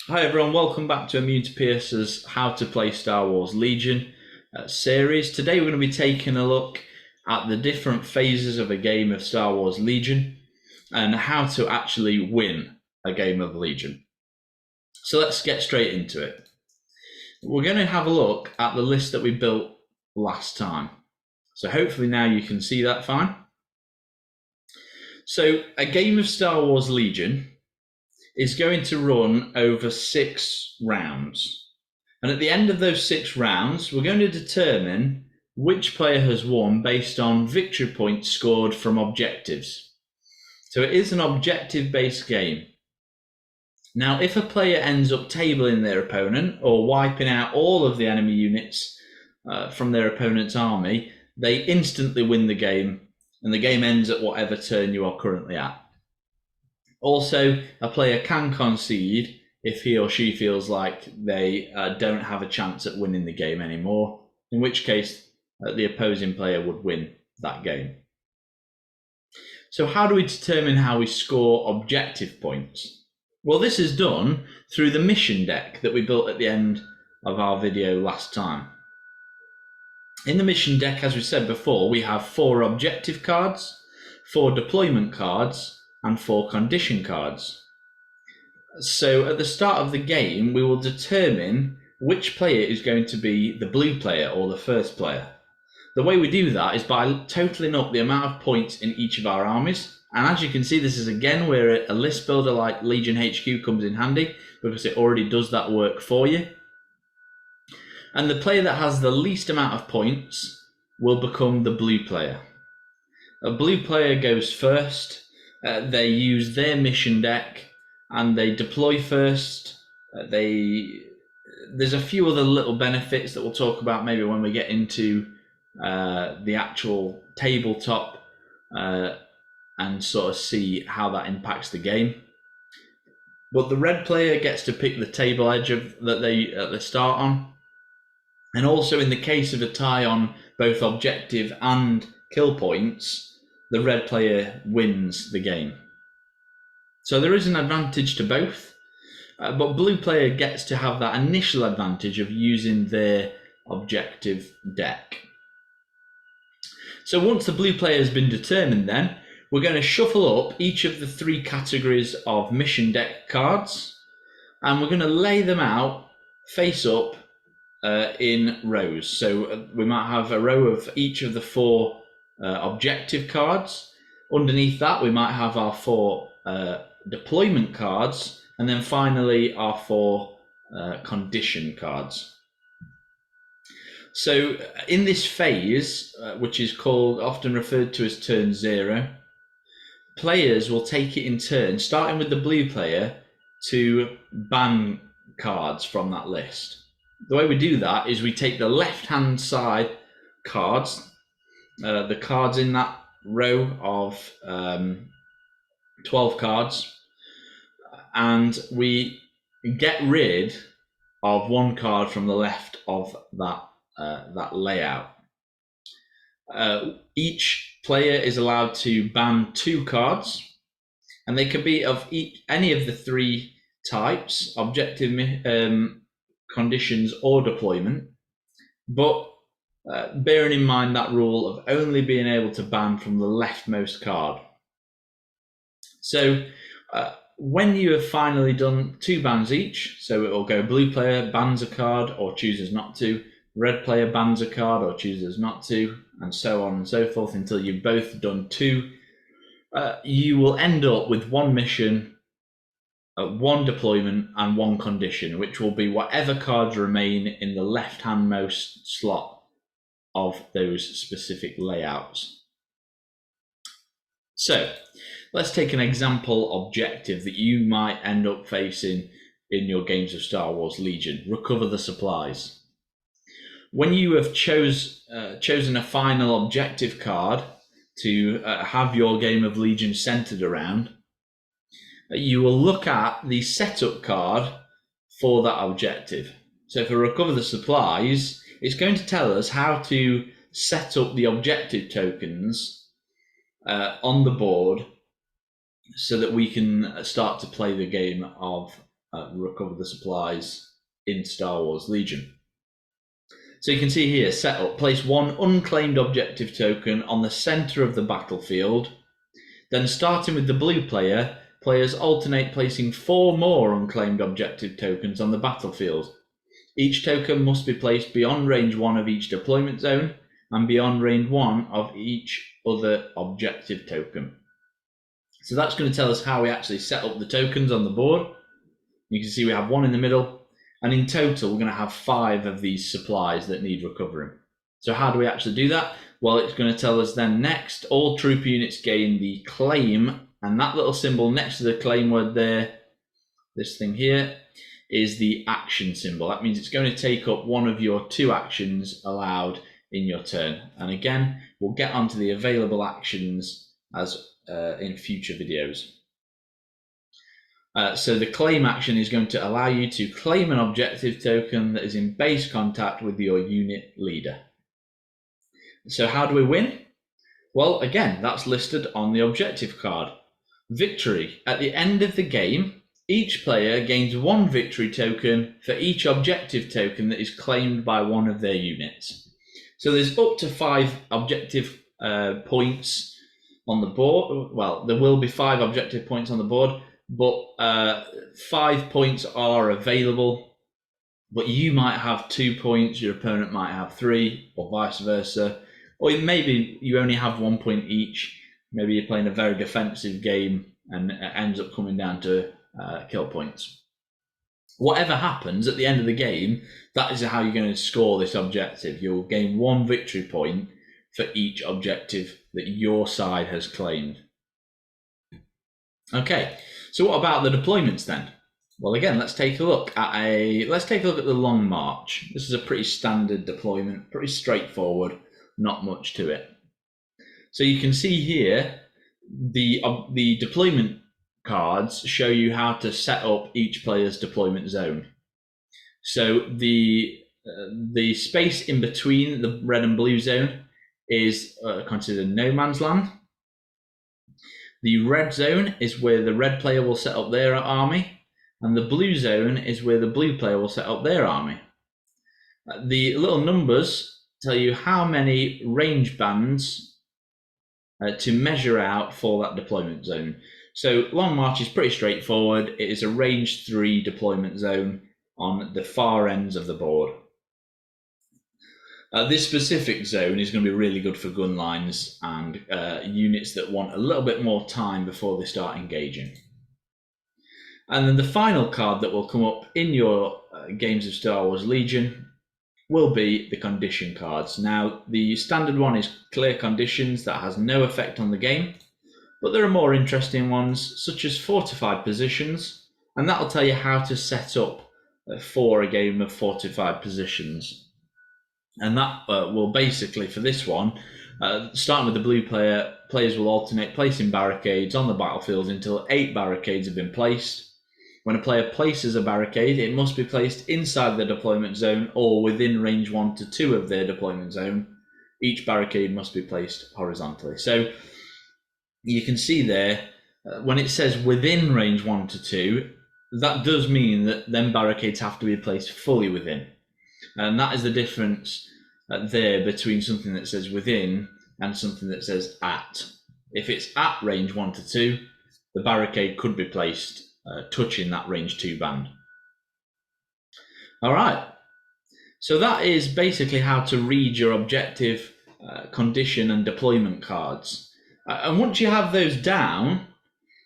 Hi everyone, welcome back to Immune to Pierce's How to Play Star Wars Legion series. Today we're going to be taking a look at the different phases of a game of Star Wars Legion and how to actually win a game of Legion. So let's get straight into it. We're going to have a look at the list that we built last time. So hopefully now you can see that fine. So a game of Star Wars Legion is going to run over 6 rounds. And at the end of those 6 rounds, we're going to determine which player has won based on victory points scored from objectives. So it is an objective-based game. Now, if a player ends up tabling their opponent or wiping out all of the enemy units from their opponent's army, they instantly win the game, and the game ends at whatever turn you are currently at. Also, a player can concede if he or she feels like they don't have a chance at winning the game anymore, in which case the opposing player would win that game. So how do we determine how we score objective points? Well, this is done through the mission deck that we built at the end of our video last time. In the mission deck, as we said before, we have 4 objective cards, 4 deployment cards, and 4 condition cards. So at the start of the game, we will determine which player is going to be the blue player or the first player. The way we do that is by totaling up the amount of points in each of our armies. And as you can see, this is again where a list builder like Legion HQ comes in handy, because it already does that work for you. And the player that has the least amount of points will become the blue player. A blue player goes first. They use their mission deck and they deploy first. There's a few other little benefits that we'll talk about maybe when we get into the actual tabletop and sort of see how that impacts the game. But the red player gets to pick the table edge that they start on. And also in the case of a tie on both objective and kill points, the red player wins the game. So there is an advantage to both, but blue player gets to have that initial advantage of using their objective deck. So once the blue player has been determined, then we're going to shuffle up each of the 3 categories of mission deck cards, and we're going to lay them out face up in rows. So we might have a row of each of the 4 objective cards. Underneath that, we might have our 4 deployment cards, and then finally our 4 condition cards. So in this phase, which is often referred to as turn 0, players will take it in turn, starting with the blue player, to ban cards from that list. The way we do that is we take the left-hand side cards, the cards in that row of 12 cards, and we get rid of 1 card from the left of that layout. Each player is allowed to ban 2 cards, and they can be of any of the 3 types: objective, conditions, or deployment. But bearing in mind that rule of only being able to ban from the leftmost card. So when you have finally done 2 bans each, so it will go blue player bans a card or chooses not to, red player bans a card or chooses not to, and so on and so forth until you've both done 2, you will end up with 1 mission, 1 deployment, and 1 condition, which will be whatever cards remain in the left-handmost slot of those specific layouts. So let's take an example objective that you might end up facing in your games of Star Wars Legion: recover the supplies. When you have chosen a final objective card to have your game of Legion centered around, you will look at the setup card for that objective. So for recover the supplies, it's going to tell us how to set up the objective tokens on the board so that we can start to play the game of recover the supplies in Star Wars Legion. So you can see here, setup, place one unclaimed objective token on the center of the battlefield. Then starting with the blue player, players alternate placing 4 more unclaimed objective tokens on the battlefield. Each token must be placed beyond range 1 of each deployment zone and beyond range 1 of each other objective token. So that's going to tell us how we actually set up the tokens on the board. You can see we have 1 in the middle, and in total we're going to have 5 of these supplies that need recovering. So how do we actually do that? Well, it's going to tell us then next, all troop units gain the claim, and that little symbol next to the claim word there, this thing here, is the action symbol. That means it's going to take up one of your 2 actions allowed in your turn. And again, we'll get onto the available actions as in future videos. So the claim action is going to allow you to claim an objective token that is in base contact with your unit leader. So how do we win? Well, again, that's listed on the objective card. Victory. At the end of the game, each player gains 1 victory token for each objective token that is claimed by one of their units. So there's up to 5 objective points on the board. Well, there will be 5 objective points on the board, but 5 points are available. But you might have 2 points, your opponent might have 3, or vice versa. Or maybe you only have 1 point each. Maybe you're playing a very defensive game and it ends up coming down to kill points. Whatever happens at the end of the game, that is how you're going to score this objective. You'll gain 1 victory point for each objective that your side has claimed. Okay, so what about the deployments then? Well, again, let's take a look at the Long March. This is a pretty standard deployment, pretty straightforward, not much to it. So you can see here the deployment cards show you how to set up each player's deployment zone. So the space in between the red and blue zone is considered no man's land. The red zone is where the red player will set up their army, and the blue zone is where the blue player will set up their army. The little numbers tell you how many range bands to measure out for that deployment zone. So Long March is pretty straightforward. It is a range 3 deployment zone on the far ends of the board. This specific zone is going to be really good for gun lines and units that want a little bit more time before they start engaging. And then the final card that will come up in your games of Star Wars Legion will be the condition cards. Now, the standard one is clear conditions that has no effect on the game, but there are more interesting ones such as fortified positions, and that'll tell you how to set up for a game of fortified positions. And that will basically, for this one, starting with the blue player, players will alternate placing barricades on the battlefield until 8 barricades have been placed. When a player places a barricade, it must be placed inside the deployment zone or within range 1 to 2 of their deployment zone. Each barricade must be placed horizontally. So you can see there, when it says within range 1 to 2, that does mean that them barricades have to be placed fully within. And that is the difference there between something that says within and something that says at. If it's at range 1 to 2, the barricade could be placed touching that range 2 band. All right, so that is basically how to read your objective, condition and deployment cards. And once you have those down,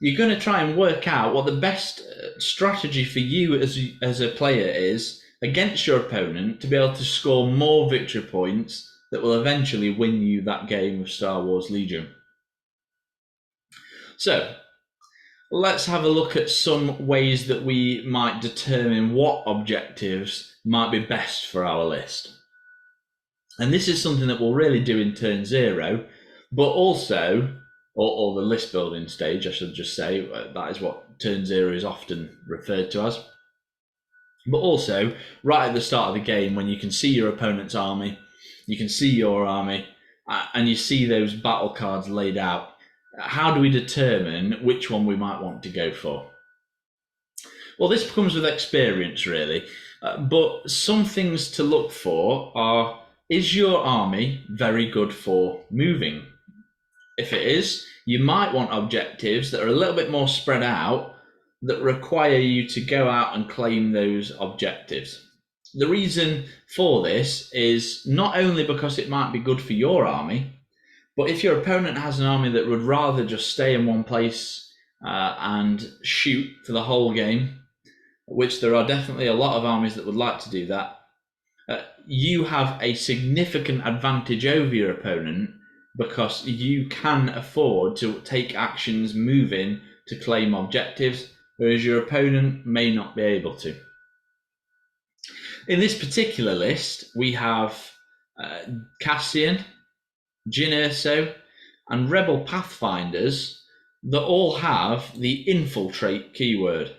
you're going to try and work out what the best strategy for you as a player is against your opponent to be able to score more victory points that will eventually win you that game of Star Wars Legion. So let's have a look at some ways that we might determine what objectives might be best for our list. And this is something that we'll really do in turn 0, but also, or the list building stage, I should just say, that is what turn 0 is often referred to as. But also, right at the start of the game, when you can see your opponent's army, you can see your army, and you see those battle cards laid out, how do we determine which one we might want to go for? Well, this comes with experience, really. But some things to look for are: is your army very good for moving? If it is, you might want objectives that are a little bit more spread out that require you to go out and claim those objectives. The reason for this is not only because it might be good for your army, but if your opponent has an army that would rather just stay in one place and shoot for the whole game, which there are definitely a lot of armies that would like to do that, you have a significant advantage over your opponent because you can afford to take actions moving to claim objectives, whereas your opponent may not be able to. In this particular list, we have Cassian, Jyn Erso, and Rebel Pathfinders that all have the infiltrate keyword,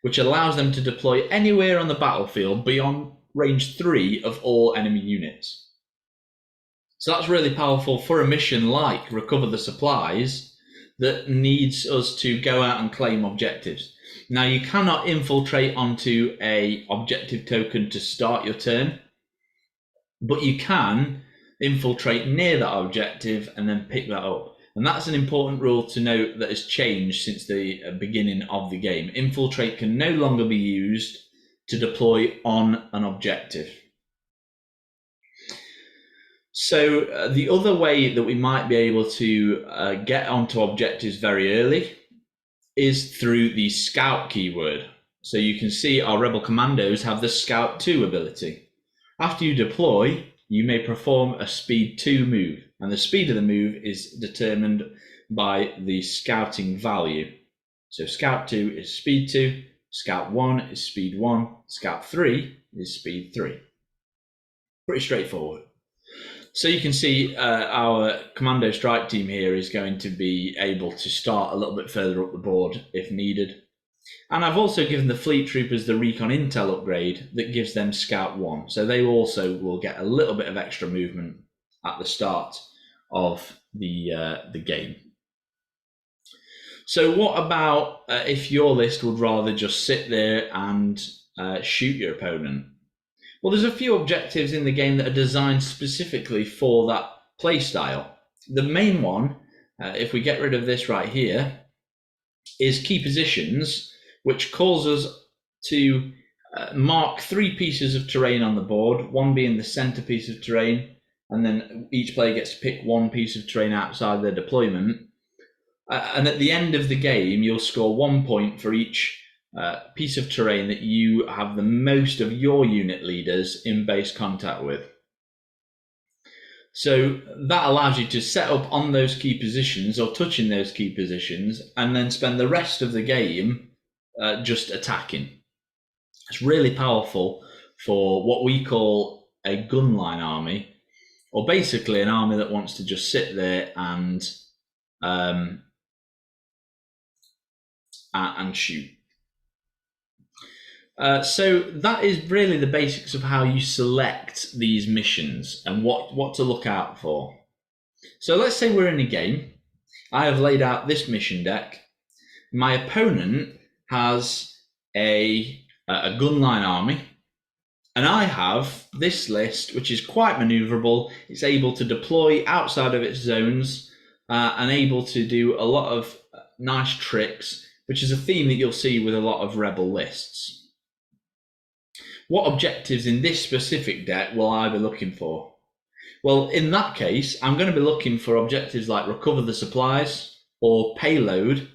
which allows them to deploy anywhere on the battlefield beyond range 3 of all enemy units. So that's really powerful for a mission like Recover the Supplies that needs us to go out and claim objectives. Now, you cannot infiltrate onto an objective token to start your turn, but you can infiltrate near that objective and then pick that up. And that's an important rule to note that has changed since the beginning of the game. Infiltrate can no longer be used to deploy on an objective. So the other way that we might be able to get onto objectives very early is through the Scout keyword. So you can see our Rebel Commandos have the Scout 2 ability. After you deploy, you may perform a Speed 2 move, and the speed of the move is determined by the scouting value. So Scout 2 is Speed 2, Scout 1 is Speed 1, Scout 3 is Speed 3. Pretty straightforward. So you can see our Commando Strike Team here is going to be able to start a little bit further up the board if needed. And I've also given the Fleet Troopers the Recon Intel upgrade that gives them Scout 1. So they also will get a little bit of extra movement at the start of the game. So what about if your list would rather just sit there and shoot your opponent? Well, there's a few objectives in the game that are designed specifically for that playstyle. The main one, if we get rid of this right here, is Key Positions, which calls us to mark 3 pieces of terrain on the board, one being the center piece of terrain, and then each player gets to pick 1 piece of terrain outside their deployment. And at the end of the game, you'll score 1 point for each piece of terrain that you have the most of your unit leaders in base contact with. So that allows you to set up on those key positions or touching those key positions and then spend the rest of the game just attacking. It's really powerful for what we call a gunline army, or basically an army that wants to just sit there and shoot. So that is really the basics of how you select these missions and what to look out for. So let's say we're in a game. I have laid out this mission deck. My opponent has a gunline army, and I have this list, which is quite maneuverable. It's able to deploy outside of its zones and able to do a lot of nice tricks, which is a theme that you'll see with a lot of Rebel lists. What objectives in this specific deck will I be looking for? Well, in that case, I'm going to be looking for objectives like Recover the Supplies or Payload,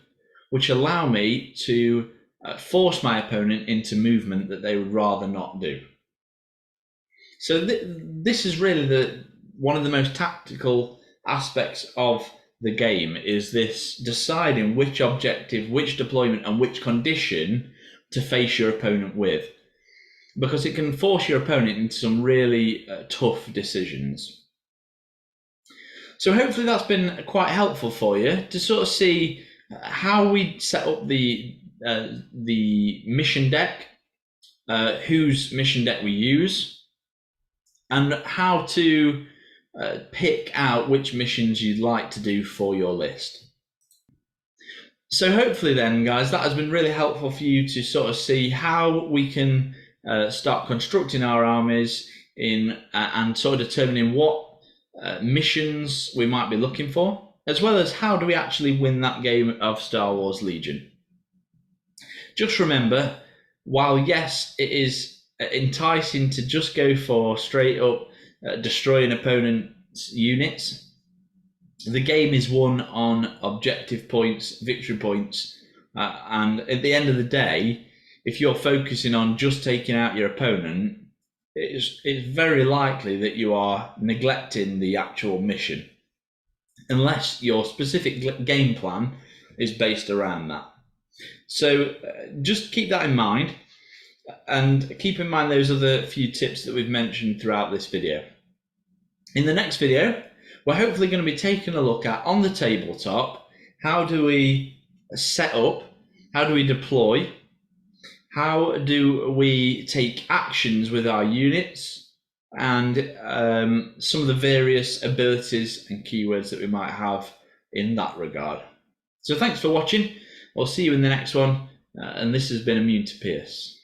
which allow me to force my opponent into movement that they would rather not do. So this is really one of the most tactical aspects of the game, is this deciding which objective, which deployment, and which condition to face your opponent with, because it can force your opponent into some really tough decisions. So hopefully that's been quite helpful for you to sort of see how we set up the mission deck, whose mission deck we use, and how to pick out which missions you'd like to do for your list. So hopefully then, guys, that has been really helpful for you to sort of see how we can start constructing our armies and sort of determining what missions we might be looking for, as well as how do we actually win that game of Star Wars Legion. Just remember, while yes, it is enticing to just go for straight up destroy an opponent's units, the game is won on objective points, victory points, and at the end of the day, if you're focusing on just taking out your opponent, it's very likely that you are neglecting the actual mission, unless your specific game plan is based around that. So just keep that in mind, and keep in mind those other few tips that we've mentioned throughout this video. In the next video, we're hopefully going to be taking a look at, on the tabletop, how do we set up, how do we deploy, how do we take actions with our units, and some of the various abilities and keywords that we might have in that regard. So thanks for watching. I'll see you in the next one, and this has been Immune to Pierce.